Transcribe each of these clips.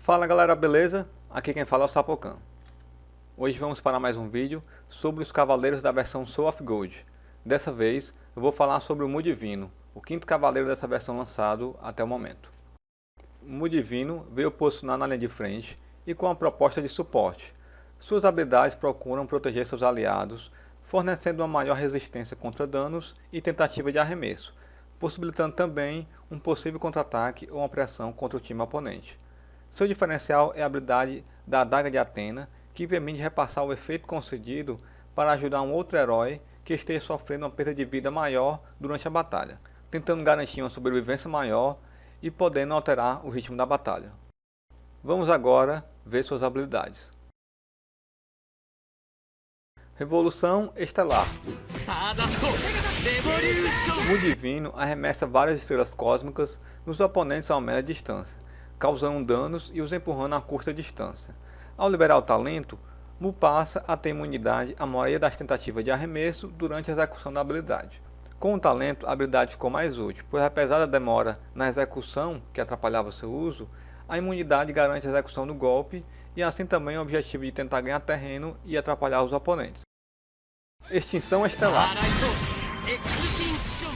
Fala galera, beleza? Aqui quem fala é o Sapocan. Hoje vamos para mais um vídeo sobre os cavaleiros da versão Soul of Gold. Dessa vez eu vou falar sobre o Mu Divino, o quinto cavaleiro dessa versão lançado até o momento. O Mu Divino veio posicionar na linha de frente e com a proposta de suporte. Suas habilidades procuram proteger seus aliados, fornecendo uma maior resistência contra danos e tentativa de arremesso, possibilitando também um possível contra-ataque ou uma pressão contra o time oponente. Seu diferencial é a habilidade da Adaga de Athena, que permite repassar o efeito concedido para ajudar um outro herói que esteja sofrendo uma perda de vida maior durante a batalha, tentando garantir uma sobrevivência maior e podendo alterar o ritmo da batalha. Vamos agora ver suas habilidades. Revolução Estelar. O Mu Divino arremessa várias estrelas cósmicas nos oponentes a uma média distância, causando danos e os empurrando a curta distância. Ao liberar o talento, Mu passa a ter imunidade à maioria das tentativas de arremesso durante a execução da habilidade. Com o talento, a habilidade ficou mais útil, pois apesar da demora na execução que atrapalhava seu uso, a imunidade garante a execução do golpe e assim também o objetivo de tentar ganhar terreno e atrapalhar os oponentes. Extinção Estelar.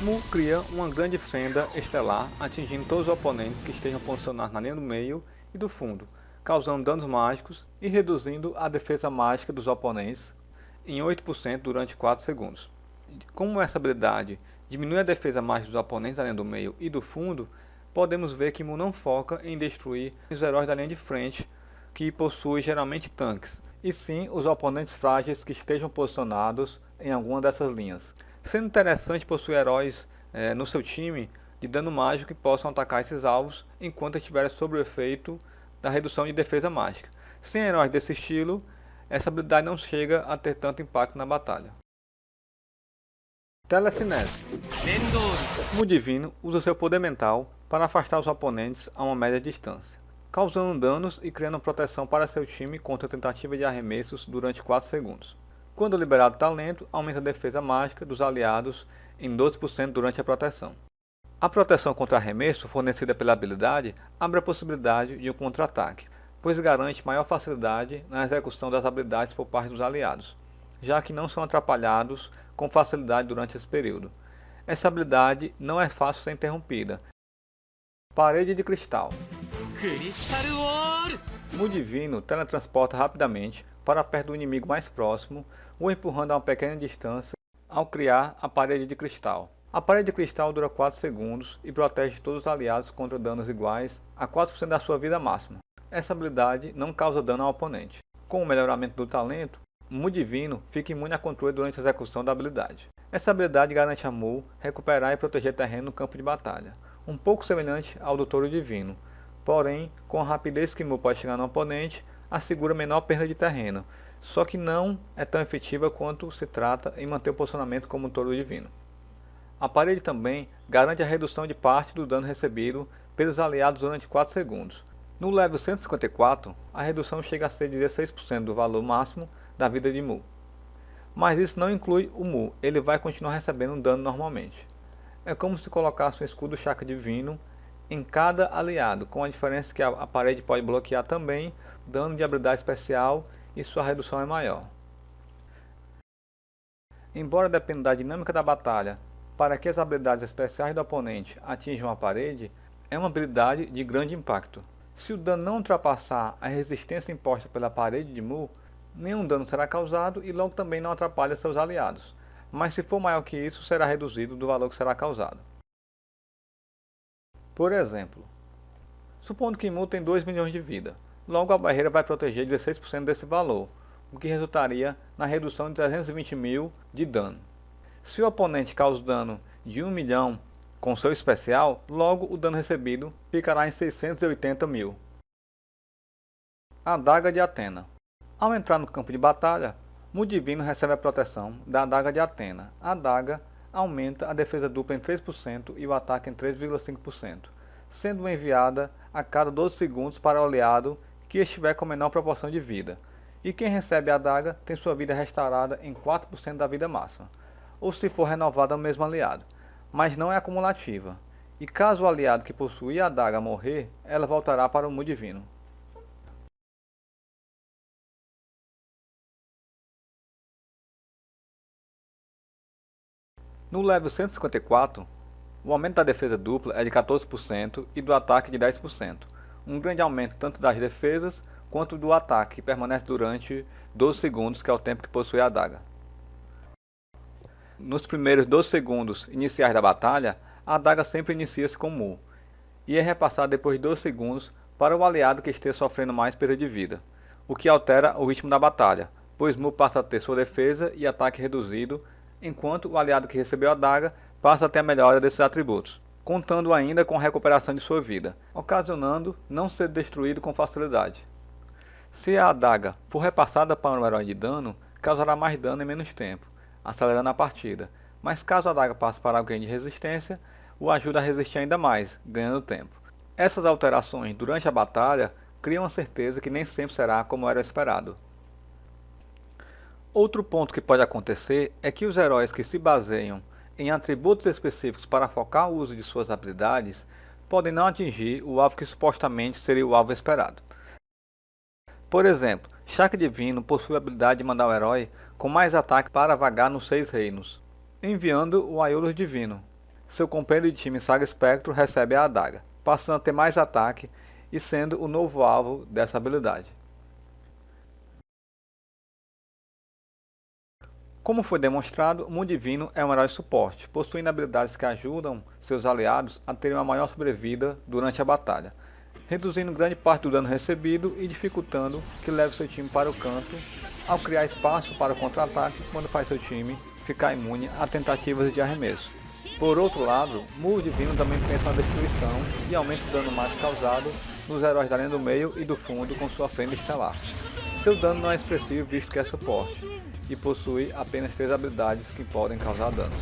Mu cria uma grande fenda estelar, atingindo todos os oponentes que estejam posicionados na linha do meio e do fundo, causando danos mágicos e reduzindo a defesa mágica dos oponentes em 8% durante 4 segundos. Como essa habilidade diminui a defesa mágica dos oponentes da linha do meio e do fundo, podemos ver que Mu não foca em destruir os heróis da linha de frente, que possui geralmente tanques, e sim os oponentes frágeis que estejam posicionados em alguma dessas linhas. Sendo interessante possuir heróis no seu time de dano mágico que possam atacar esses alvos enquanto estiverem sob o efeito da redução de defesa mágica. Sem heróis desse estilo, essa habilidade não chega a ter tanto impacto na batalha. Telecinese. O Mu Divino usa seu poder mental para afastar os oponentes a uma média distância, causando danos e criando proteção para seu time contra a tentativa de arremessos durante 4 segundos. Quando liberado o talento, aumenta a defesa mágica dos aliados em 12% durante a proteção. A proteção contra arremesso fornecida pela habilidade abre a possibilidade de um contra-ataque, pois garante maior facilidade na execução das habilidades por parte dos aliados, já que não são atrapalhados com facilidade durante esse período. Essa habilidade não é fácil de ser interrompida. Parede de Cristal. Mu Divino teletransporta rapidamente para perto do inimigo mais próximo, o empurrando a uma pequena distância ao criar a Parede de Cristal. A Parede de Cristal dura 4 segundos e protege todos os aliados contra danos iguais a 4% da sua vida máxima. Essa habilidade não causa dano ao oponente. Com o melhoramento do talento, Mu Divino fica imune a controle durante a execução da habilidade. Essa habilidade garante a Mu recuperar e proteger terreno no campo de batalha, um pouco semelhante ao do Touro Divino. Porém, com a rapidez que Mu pode chegar no oponente, assegura menor perda de terreno, só que não é tão efetiva quanto se trata em manter o posicionamento como um Touro Divino. A parede também garante a redução de parte do dano recebido pelos aliados durante 4 segundos. No level 154, a redução chega a ser 16% do valor máximo da vida de Mu. Mas isso não inclui o Mu, ele vai continuar recebendo dano normalmente. É como se colocasse um escudo chakra divino em cada aliado, com a diferença que a parede pode bloquear também dano de habilidade especial e sua redução é maior. Embora dependa da dinâmica da batalha para que as habilidades especiais do oponente atinjam a parede, é uma habilidade de grande impacto. Se o dano não ultrapassar a resistência imposta pela parede de Mu, nenhum dano será causado e logo também não atrapalha seus aliados, mas se for maior que isso, será reduzido do valor que será causado. Por exemplo, supondo que Mu tem 2 milhões de vida, logo a barreira vai proteger 16% desse valor, o que resultaria na redução de 320 mil de dano. Se o oponente causa dano de 1 milhão com seu especial, logo o dano recebido ficará em 680 mil. Adaga de Athena. Ao entrar no campo de batalha, Mu Divino recebe a proteção da Adaga de Athena. A adaga aumenta a defesa dupla em 3% e o ataque em 3,5%, sendo enviada a cada 12 segundos para o aliado que estiver com menor proporção de vida. E quem recebe a adaga tem sua vida restaurada em 4% da vida máxima, ou se for renovada ao mesmo aliado, mas não é acumulativa. E caso o aliado que possui a adaga morrer, ela voltará para o Mu Divino. No level 154, o aumento da defesa dupla é de 14% e do ataque de 10%, um grande aumento tanto das defesas quanto do ataque, que permanece durante 12 segundos, que é o tempo que possui a adaga. Nos primeiros 12 segundos iniciais da batalha, a adaga sempre inicia-se com Mu, e é repassada depois de 12 segundos para o aliado que esteja sofrendo mais perda de vida, o que altera o ritmo da batalha, pois Mu passa a ter sua defesa e ataque reduzido, enquanto o aliado que recebeu a adaga passa a ter a melhora desses atributos, contando ainda com a recuperação de sua vida, ocasionando não ser destruído com facilidade. Se a adaga for repassada para um herói de dano, causará mais dano em menos tempo, acelerando a partida, mas caso a adaga passe para alguém de resistência, o ajuda a resistir ainda mais, ganhando tempo. Essas alterações durante a batalha criam a certeza que nem sempre será como era esperado. Outro ponto que pode acontecer é que os heróis que se baseiam em atributos específicos para focar o uso de suas habilidades podem não atingir o alvo que supostamente seria o alvo esperado. Por exemplo, Shaq Divino possui a habilidade de mandar o herói com mais ataque para vagar nos 6 reinos, enviando o Aiolus Divino. Seu companheiro de time Saga Spectro recebe a adaga, passando a ter mais ataque e sendo o novo alvo dessa habilidade. Como foi demonstrado, o Mu Divino é um herói suporte, possuindo habilidades que ajudam seus aliados a terem uma maior sobrevida durante a batalha, reduzindo grande parte do dano recebido e dificultando que leve seu time para o canto, ao criar espaço para o contra-ataque quando faz seu time ficar imune a tentativas de arremesso. Por outro lado, Mu Divino também pensa na destruição e aumenta o dano mágico causado nos heróis da linha do meio e do fundo com sua fenda estelar. Seu dano não é expressivo visto que é suporte, e possui apenas 3 habilidades que podem causar danos.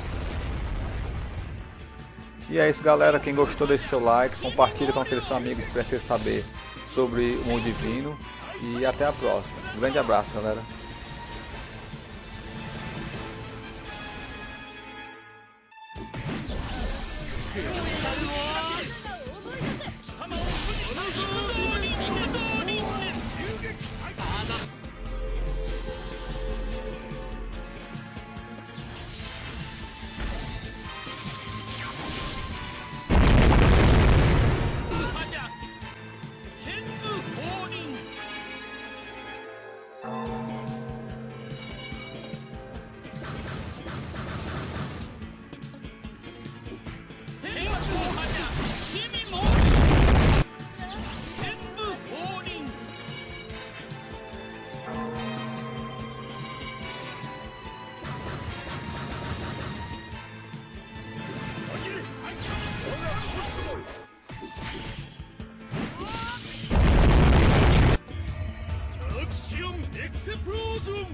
E é isso, galera, quem gostou deixe seu like, compartilhe com aquele seu amigo que precisa saber sobre o Mu Divino e até a próxima. Um grande abraço, galera. Explosion!